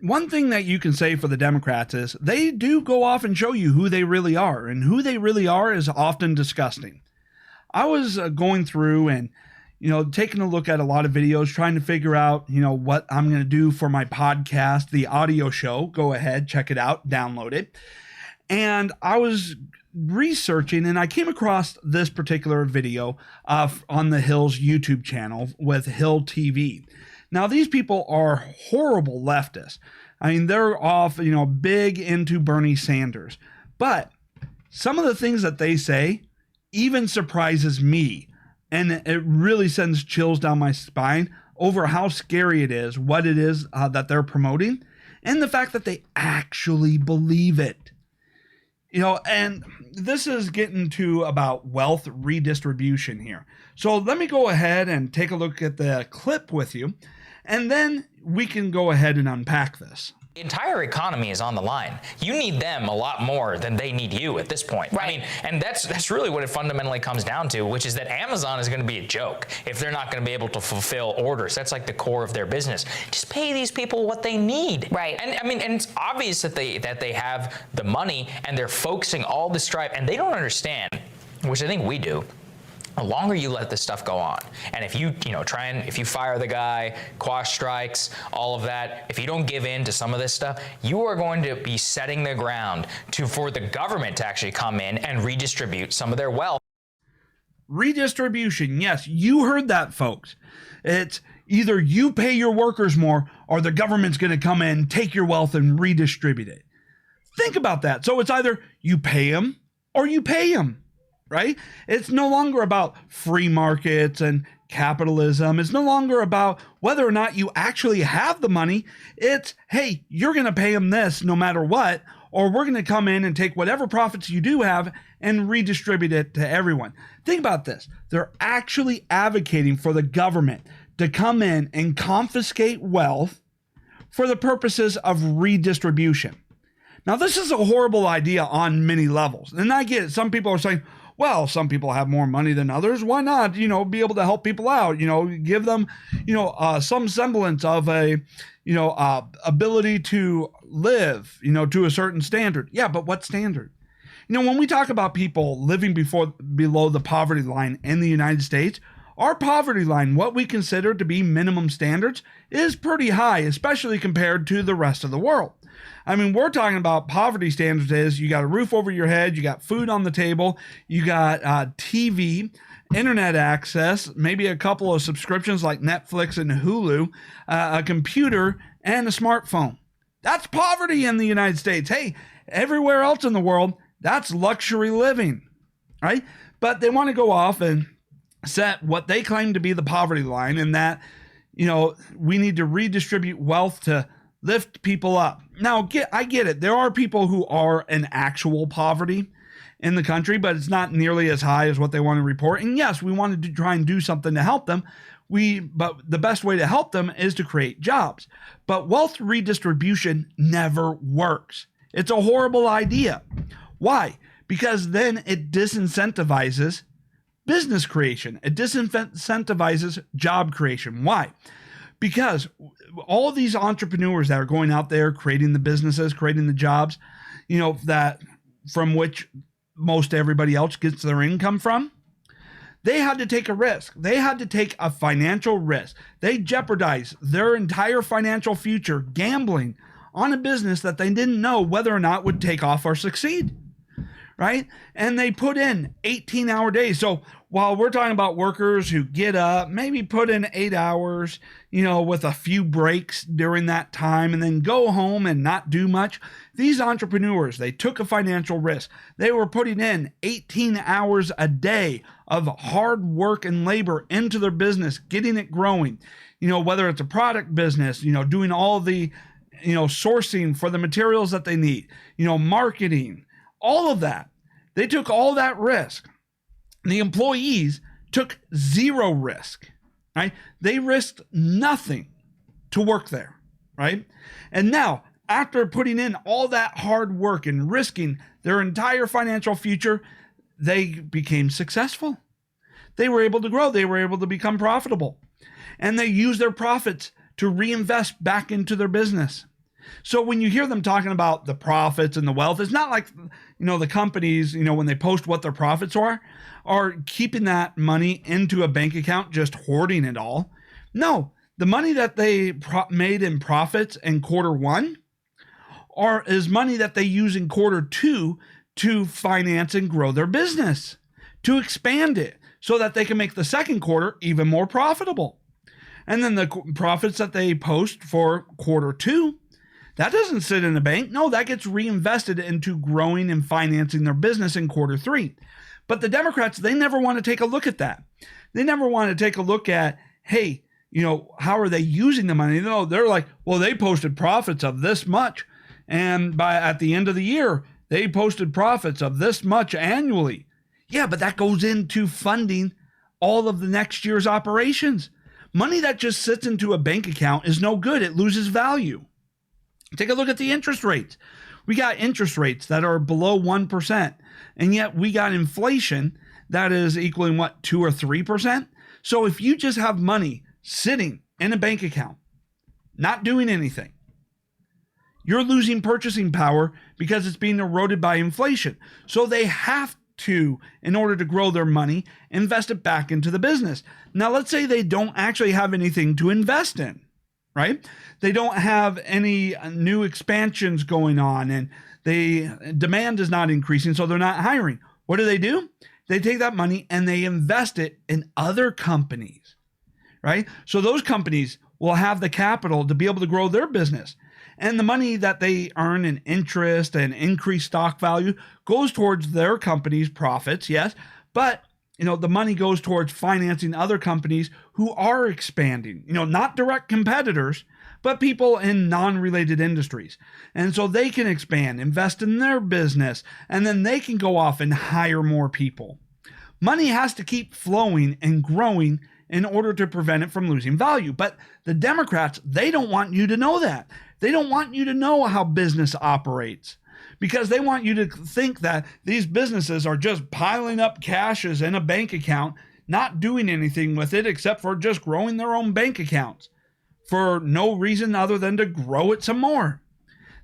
one thing that you can say for the Democrats is they do go off and show you who they really are, and who they really are is often disgusting. I was going through and, taking a look at a lot of videos, trying to figure out, what I'm going to do for my podcast, the audio show. Go ahead, check it out, download it. And I was researching and I came across this particular video on the Hill's YouTube channel with Hill TV. Now, these people are horrible leftists. I mean, they're off, big into Bernie Sanders. But some of the things that they say even surprises me. And it really sends chills down my spine over how scary it is, what it is that they're promoting, and the fact that they actually believe it. And this is getting to about wealth redistribution here. So let me go ahead and take a look at the clip with you, and then we can go ahead and unpack this. The entire economy is on the line. You need them a lot more than they need you at this point. Right. I mean, and that's really what it fundamentally comes down to, which is that Amazon is going to be a joke if they're not going to be able to fulfill orders. That's like the core of their business. Just pay these people what they need. Right. And I mean, and it's obvious that they have the money and they're focusing all this drive, and they don't understand, which I think we do. The longer you let this stuff go on, and if you if you fire the guy, quash strikes, all of that, if you don't give in to some of this stuff, you are going to be setting the ground for the government to actually come in and redistribute some of their wealth. Redistribution, yes, you heard that, folks. It's either you pay your workers more or the government's going to come in, take your wealth and redistribute it. Think about that. So it's either you pay them or you pay them. Right? It's no longer about free markets and capitalism. It's no longer about whether or not you actually have the money. It's, hey, you're going to pay them this no matter what, or we're going to come in and take whatever profits you do have and redistribute it to everyone. Think about this. They're actually advocating for the government to come in and confiscate wealth for the purposes of redistribution. Now, this is a horrible idea on many levels. And I get it. Some people are saying, well, some people have more money than others. Why not, be able to help people out, give them, some semblance of a, ability to live, to a certain standard. Yeah, but what standard? When we talk about people living below the poverty line in the United States, our poverty line, what we consider to be minimum standards, is pretty high, especially compared to the rest of the world. I mean, we're talking about poverty standards is you got a roof over your head, you got food on the table, you got TV, internet access, maybe a couple of subscriptions like Netflix and Hulu, a computer, and a smartphone. That's poverty in the United States. Hey, everywhere else in the world, that's luxury living, right? But they want to go off and set what they claim to be the poverty line, and that, we need to redistribute wealth to lift people up. Now, I get it. There are people who are in actual poverty in the country, but it's not nearly as high as what they want to report. And yes, we wanted to try and do something to help them. But the best way to help them is to create jobs. But wealth redistribution never works. It's a horrible idea. Why? Because then it disincentivizes business creation. It disincentivizes job creation. Why? Because all these entrepreneurs that are going out there creating the businesses, creating the jobs, that from which most everybody else gets their income from, they had to take a risk. They had to take a financial risk. They jeopardized their entire financial future gambling on a business that they didn't know whether or not would take off or succeed. Right? And they put in 18-hour days. So while we're talking about workers who get up, maybe put in 8 hours, with a few breaks during that time and then go home and not do much, these entrepreneurs, they took a financial risk. They were putting in 18 hours a day of hard work and labor into their business, getting it growing, whether it's a product business, doing all the, sourcing for the materials that they need, marketing, all of that. They took all that risk. The employees took zero risk, right? They risked nothing to work there, right? And now, after putting in all that hard work and risking their entire financial future, they became successful. They were able to grow. They were able to become profitable. And they used their profits to reinvest back into their business. So when you hear them talking about the profits and the wealth, it's not like, the companies, when they post what their profits are keeping that money into a bank account, just hoarding it all. No, the money that they made in profits in quarter one is money that they use in quarter two to finance and grow their business, to expand it so that they can make the second quarter even more profitable. And then the profits that they post for quarter two, that doesn't sit in a bank. No, that gets reinvested into growing and financing their business in quarter three. But the Democrats, they never want to take a look at that. They never want to take a look at, hey, how are they using the money? No, they're like, well, they posted profits of this much. And at the end of the year, they posted profits of this much annually. Yeah, but that goes into funding all of the next year's operations. Money that just sits into a bank account is no good. It loses value. Take a look at the interest rates. We got interest rates that are below 1%, and yet we got inflation that is equaling 2 or 3%. So if you just have money sitting in a bank account, not doing anything, you're losing purchasing power because it's being eroded by inflation. So they have to, in order to grow their money, invest it back into the business. Now, let's say they don't actually have anything to invest in, right? They don't have any new expansions going on, and demand is not increasing, so they're not hiring. What do? They take that money and they invest it in other companies, right? So those companies will have the capital to be able to grow their business. And the money that they earn in interest and increased stock value goes towards their company's profits, yes. But, the money goes towards financing other companies who are expanding, not direct competitors, but people in non-related industries. And so they can expand, invest in their business, and then they can go off and hire more people. Money has to keep flowing and growing in order to prevent it from losing value. But the Democrats, they don't want you to know that. They don't want you to know how business operates, because they want you to think that these businesses are just piling up cashes in a bank account, not doing anything with it except for just growing their own bank accounts for no reason other than to grow it some more.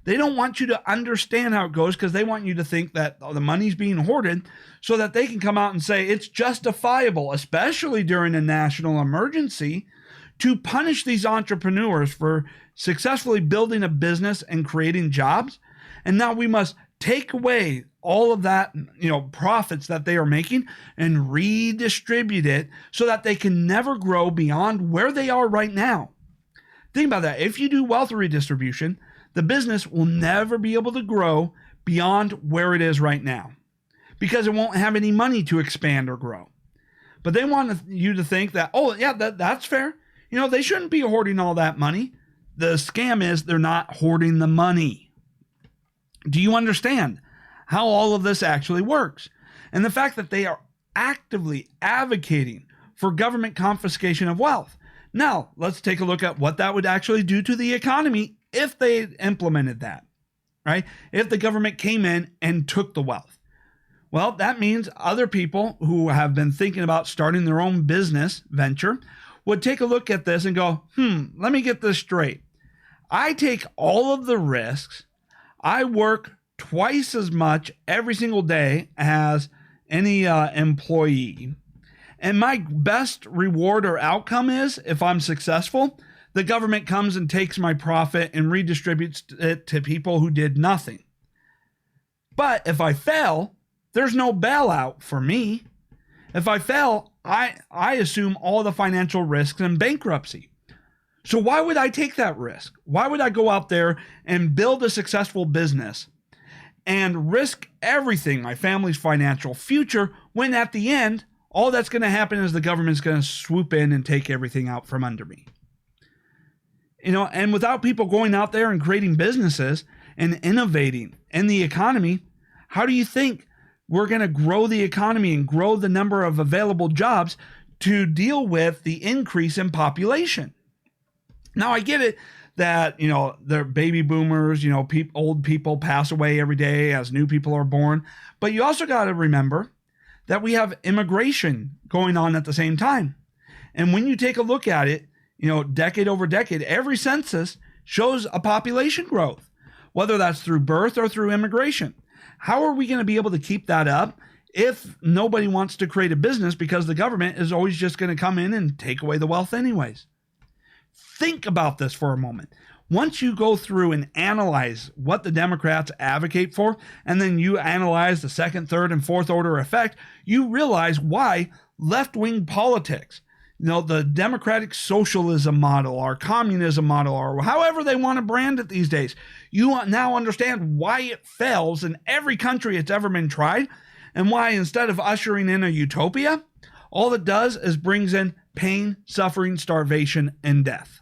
They don't want you to understand how it goes, because they want you to think that the money's being hoarded so that they can come out and say it's justifiable, especially during a national emergency, to punish these entrepreneurs for successfully building a business and creating jobs. And now we must take away all of that, profits that they are making and redistribute it so that they can never grow beyond where they are right now. Think about that. If you do wealth redistribution, the business will never be able to grow beyond where it is right now, because it won't have any money to expand or grow. But they want you to think that, that's fair. They shouldn't be hoarding all that money. The scam is they're not hoarding the money. Do you understand how all of this actually works? And the fact that they are actively advocating for government confiscation of wealth. Now, let's take a look at what that would actually do to the economy if they implemented that, right? If the government came in and took the wealth. Well, that means other people who have been thinking about starting their own business venture would take a look at this and go, let me get this straight. I take all of the risks. I work twice as much every single day as any employee. And my best reward or outcome is, if I'm successful, the government comes and takes my profit and redistributes it to people who did nothing. But if I fail, there's no bailout for me. If I fail, I assume all the financial risks and bankruptcy. So why would I take that risk? Why would I go out there and build a successful business and risk everything, my family's financial future, when at the end, all that's going to happen is the government's going to swoop in and take everything out from under me? And without people going out there and creating businesses and innovating in the economy, how do you think we're going to grow the economy and grow the number of available jobs to deal with the increase in population? Now, I get it that, the baby boomers, old people pass away every day as new people are born. But you also got to remember that we have immigration going on at the same time. And when you take a look at it, decade over decade, every census shows a population growth, whether that's through birth or through immigration. How are we going to be able to keep that up if nobody wants to create a business because the government is always just going to come in and take away the wealth anyways? Think about this for a moment. Once you go through and analyze what the Democrats advocate for, and then you analyze the second, third, and fourth order effect, you realize why left-wing politics, the democratic socialism model or communism model or however they want to brand it these days, you now understand why it fails in every country it's ever been tried, and why instead of ushering in a utopia, all it does is brings in pain, suffering, starvation, and death.